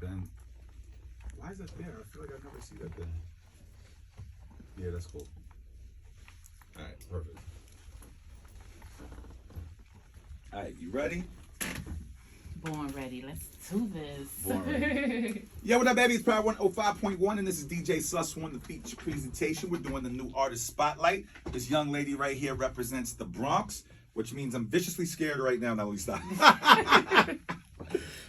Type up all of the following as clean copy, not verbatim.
Ben, why is that there? I feel like I never see that there. Yeah, that's cool. All right, perfect. All right, you ready? Born ready. Let's do this. Born ready. Yo, what up, baby? It's Power 105.1, and this is DJ SUSSONE, the feature presentation. We're doing the new artist spotlight. This young lady right here represents the Bronx, which means I'm viciously scared right now. Now, let me stop.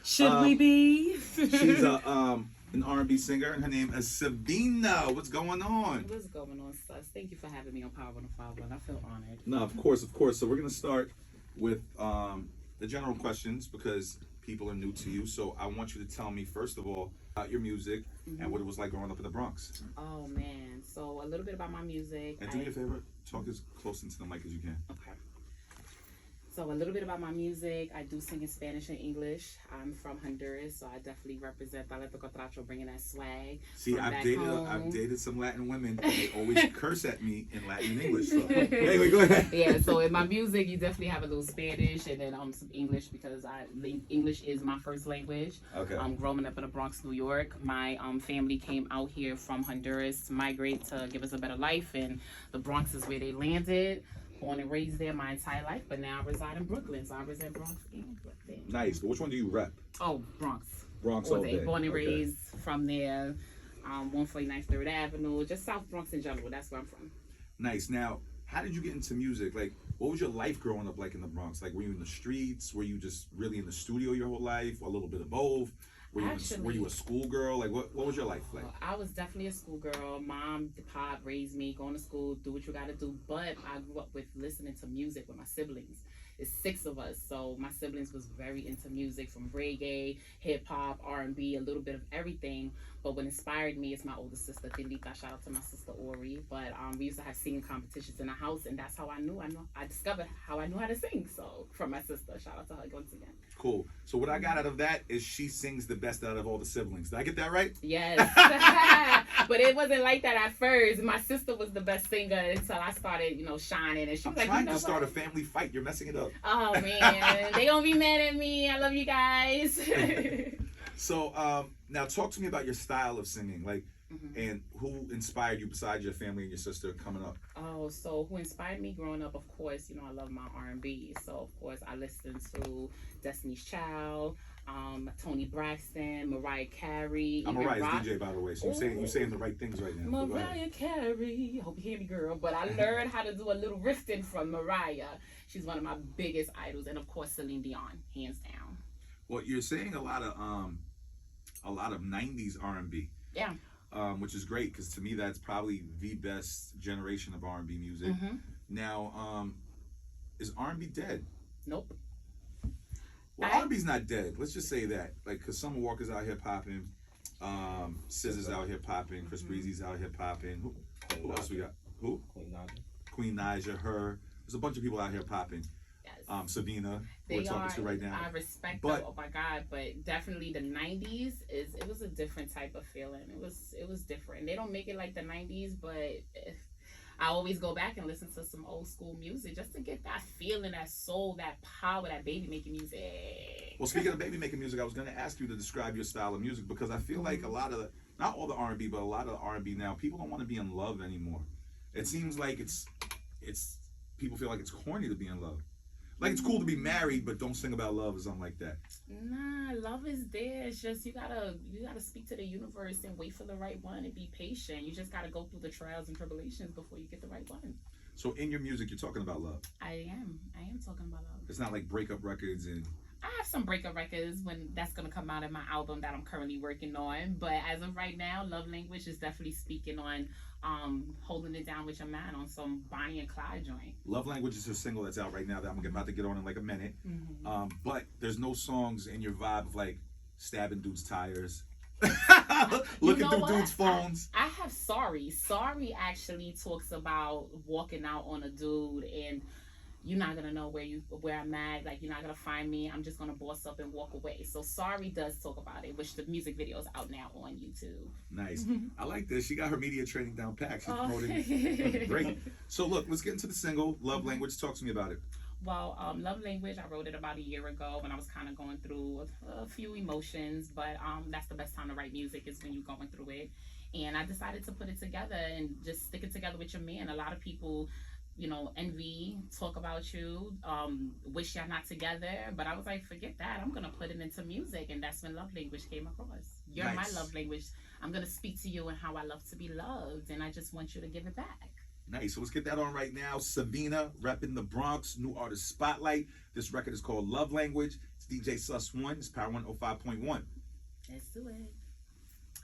Should we be? She's an R&B singer, and her name is Savina. What's going on? What's going on, Sus? Thank you for having me on Power 105.1. I feel honored. No, of course. So we're going to start with the general questions because people are new to you. So I want you to tell me, first of all, about your music and what it was like growing up in the Bronx. Oh, man. So a little bit about my music. And do me a favor, talk as close into the mic as you can. Okay. So a little bit about my music. I do sing in Spanish and English. I'm from Honduras, so I definitely represent Talento Catracho, bringing that swag. See, I've dated some Latin women, and they always curse at me in Latin and English. So. Anyway, go ahead. Yeah, so in my music, you definitely have a little Spanish and then some English because English is my first language. Okay. Growing up in the Bronx, New York, my family came out here from Honduras to migrate to give us a better life, and the Bronx is where they landed. Born and raised there my entire life, but now I reside in Brooklyn, so I represent Bronx and Brooklyn. Nice, but which one do you rep? Oh, Bronx. Bronx all day. Born and raised from there, 149th 3rd Avenue, just South Bronx in general. That's where I'm from. Nice. Now, how did you get into music? Like, what was your life growing up like in the Bronx? Like, were you in the streets? Were you just really in the studio your whole life? Or a little bit of both? Were you a schoolgirl? Like, what was your life like? I was definitely a schoolgirl. Mom, pop raised me, going to school, do what you got to do. But I grew up with listening to music with my siblings. It's 6 of us, so my siblings was very into music, from reggae, hip hop, R&B, a little bit of everything. But what inspired me is my older sister, Tindita. Shout out to my sister Ori. But we used to have singing competitions in the house, and that's how I discovered how I knew how to sing. So from my sister, shout out to her once again. Cool. So what I got out of that is she sings the best out of all the siblings. Did I get that right? Yes. But it wasn't like that at first. My sister was the best singer until I started, shining. And she was like, trying to start a family fight. You're messing it up. Oh, man. They gonna be mad at me. I love you guys. So now talk to me about your style of singing. Like, and who inspired you besides your family and your sister coming up? Oh, so who inspired me growing up? Of course, I love my R&B. So of course I listened to Destiny's Child, Toni Braxton, Mariah Carey. I'm Mariah's DJ, by the way. So you're saying the right things right now. Mariah Carey. Hope you hear me, girl. But I learned how to do a little riffing from Mariah. She's one of my biggest idols, and of course Celine Dion, hands down. Well, you're saying a lot of '90s R&B. Yeah. Which is great because to me that's probably the best generation of R&B music. Now, is R&B dead? Nope. Well, R&B's not dead. Let's just say that. Like, because Summer Walker's out here popping, SZA's out here popping, Chris Breezy's out here popping. Who else we got? Who? Queen Naija, her. There's a bunch of people out here popping. Savina, who we're talking to right now. I respect them, oh my God, but definitely the 90s it was a different type of feeling. It was different. They don't make it like the 90s, but I always go back and listen to some old school music just to get that feeling, that soul, that power, that baby making music. Well, speaking of baby making music, I was going to ask you to describe your style of music because I feel like not all the R&B, but a lot of the R&B now, people don't want to be in love anymore. It seems like it's people feel like it's corny to be in love. Like, it's cool to be married, but don't sing about love or something like that. Nah, love is there. It's just you gotta speak to the universe and wait for the right one and be patient. You just gotta go through the trials and tribulations before you get the right one. So in your music, you're talking about love. I am talking about love. It's not like breakup records and... I have some breakup records when that's gonna come out in my album that I'm currently working on. But as of right now, Love Language is definitely speaking on holding it down with your man on some Bonnie and Clyde joint. Love Language is a single that's out right now that I'm about to get on in like a minute. But there's no songs in your vibe of like stabbing dudes' tires, looking through dudes' phones. I have Sorry. Sorry actually talks about walking out on a dude and you're not gonna know where I'm at. Like, you're not gonna find me. I'm just gonna boss up and walk away. So Sorry does talk about it, which the music video is out now on YouTube. Nice. I like this. She got her media training down pat. She's promoting. Great. So look, let's get into the single, Love Language. Talk to me about it. Well, Love Language, I wrote it about a year ago when I was kind of going through a few emotions, but that's the best time to write music is when you're going through it. And I decided to put it together and just stick it together with your man. A lot of people, envy, talk about you, wish y'all not together, but I was like, forget that. I'm going to put it into music, and that's when Love Language came across. You're my love language. I'm going to speak to you and how I love to be loved, and I just want you to give it back. Nice. So let's get that on right now. Savina, repping the Bronx, new artist spotlight. This record is called Love Language. It's DJ SUSSONE. It's Power 105.1. Let's do it.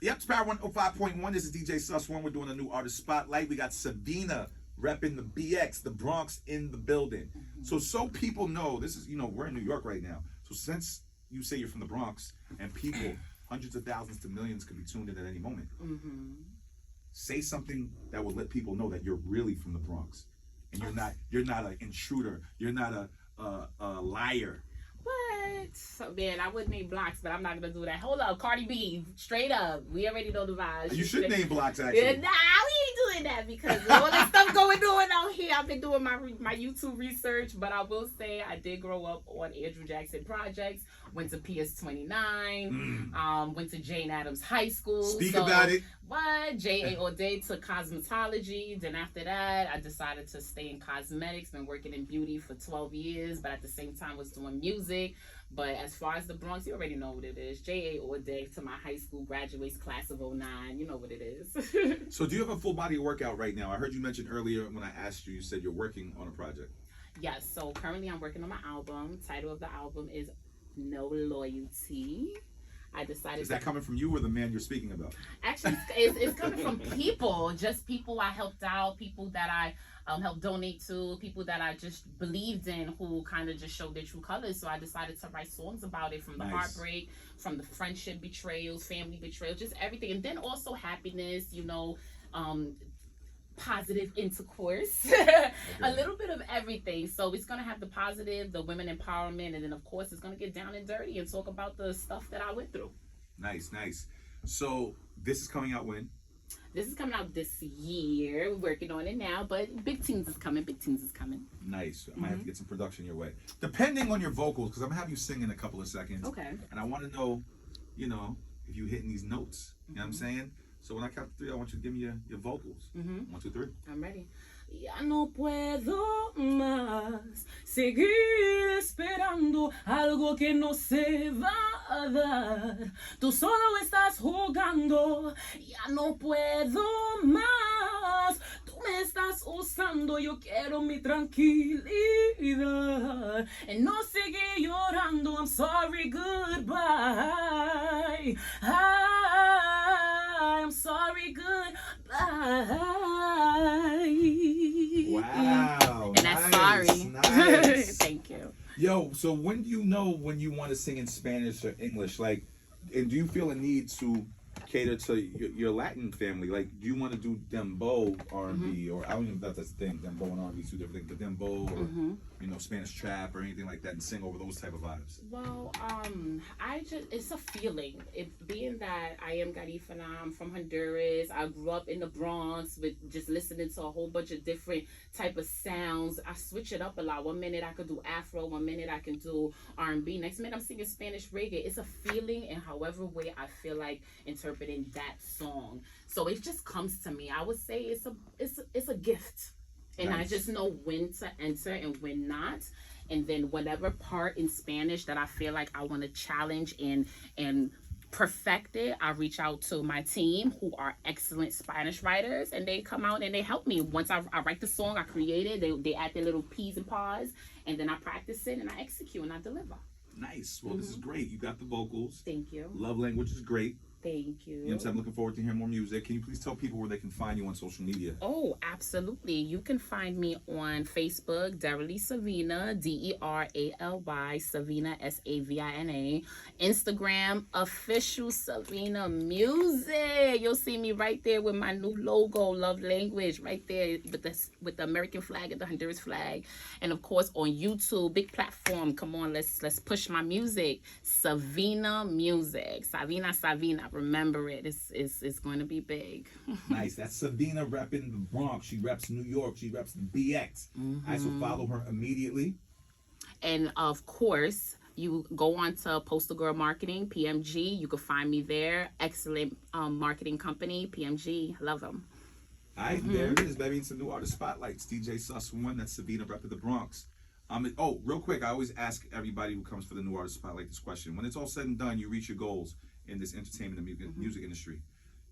Yep, it's Power 105.1. This is DJ SUSSONE. We're doing a new artist spotlight. We got Savina repping the BX, the Bronx in the building. Mm-hmm. So people know, this is, we're in New York right now. So since you say you're from the Bronx and people, hundreds of thousands to millions could be tuned in at any moment. Mm-hmm. Say something that will let people know that you're really from the Bronx, and you're not an intruder. You're not a liar. What? So, man, I would name blocks, but I'm not gonna do that. Hold up, Cardi B, straight up. We already know the vibes. You should name blocks, actually. Nah, we ain't doing that because all this stuff going on out here. I've been doing my YouTube research, but I will say I did grow up on Andrew Jackson projects. Went to PS 29. Went to Jane Addams High School. Speak about it. What? J.A. O'Day took cosmetology. Then after that, I decided to stay in cosmetics. Been working in beauty for 12 years, but at the same time was doing music. But as far as the Bronx, you already know what it is. J.A. O'Day to my high school graduates, class of 09. You know what it is. So do you have a full body workout right now? I heard you mention earlier when I asked you, you said you're working on a project. Yes. So currently I'm working on my album. Title of the album is No Loyalty. I decided. Is that coming from you or the man you're speaking about? Actually, it's coming from people. Just people I helped out, people that I helped donate to, people that I just believed in who kind of just showed their true colors. So I decided to write songs about it, from the heartbreak, from the friendship betrayals, family betrayal, just everything. And then also happiness, positive intercourse, a little bit of everything. So it's going to have the positive, the women empowerment, and then of course it's going to get down and dirty and talk about the stuff that I went through. Nice. So this is coming out when? This is coming out this year. We're working on it now, but Big Teens is coming. Nice. I might have to get some production your way. Depending on your vocals, because I'm going to have you sing in a couple of seconds. Okay. And I want to know, if you're hitting these notes. You know what I'm saying? So when I count to 3, I want you to give me your vocals. 1, 2, 3. I'm ready. Ya no puedo más seguir esperando algo que no se va a dar. Tú solo estás jugando. Ya no puedo más. Tú me estás usando. Yo quiero mi tranquilidad. And no seguir llorando. I'm sorry, goodbye. I'm sorry, goodbye. Wow. And that's sorry. Nice. Thank you. Yo, so when do you know when you want to sing in Spanish or English? Like, and do you feel a need to cater to your Latin family? Like, do you want to do dembow R&B, or I don't even know if that's a thing. Dembow and R&B is 2 different things. But dembow or Spanish trap or anything like that, and sing over those type of vibes. Well, it's a feeling. Being that I am Garífuna, I'm from Honduras. I grew up in the Bronx with just listening to a whole bunch of different type of sounds. I switch it up a lot. 1 minute I could do Afro, 1 minute I can do R&B. Next minute I'm singing Spanish reggae. It's a feeling, in however way I feel like interpreting that song. So it just comes to me. I would say it's a gift. And nice. I just know when to enter and when not. And then whatever part in Spanish that I feel like I want to challenge and perfect it, I reach out to my team who are excellent Spanish writers, and they come out and they help me. Once I write the song, I create it, they add their little P's and P's, and then I practice it and I execute and I deliver. Nice. Well, this is great. You got the vocals. Thank you. Love Language is great. Thank you. You know what I'm saying? I'm looking forward to hearing more music. Can you please tell people where they can find you on social media? Oh, absolutely. You can find me on Facebook, Derely Savina, DERALY, Savina, SAVINA. Instagram, Official Savina Music. You'll see me right there with my new logo, Love Language, right there with the American flag and the Honduras flag. And of course on YouTube, big platform. Come on, let's push my music. Savina Music. Savina. Remember it. It's going to be big. Nice. That's Savina repping the Bronx. She reps New York. She reps the BX. I so follow her immediately. And of course, you go on to Postal Girl Marketing, PMG. You can find me there. Excellent marketing company, PMG. Love them. All right, there it is, baby. It's a new artist spotlights. DJ SUSSONE, that's Savina, rep of the Bronx. Oh, real quick, I always ask everybody who comes for the new artist spotlight this question. When it's all said and done, you reach your goals in this entertainment and music industry.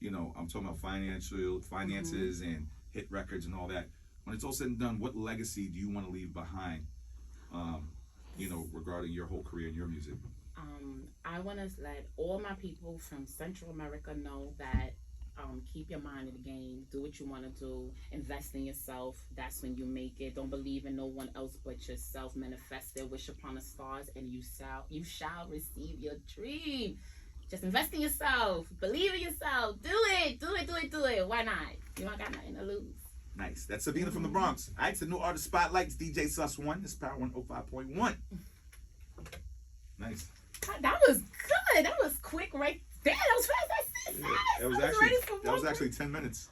You know, I'm talking about finances and hit records and all that. When it's all said and done, what legacy do you want to leave behind? You know, regarding your whole career in your music. I want to let all my people from Central America know that keep your mind in the game. Do what you want to do. Invest in yourself. That's when you make it. Don't believe in no one else but yourself. Manifest it. Wish upon the stars, and you shall receive your dream. Just invest in yourself. Believe in yourself. Do it. Do it. Do it. Do it. Why not? You don't got nothing to lose. Nice. That's Savina from the Bronx. All right, it's a new artist spotlight. It's DJ SUSSONE. It's Power 105.1. Nice. That was good. That was quick, right? Damn, that was fast. That's it. That was actually 10 minutes.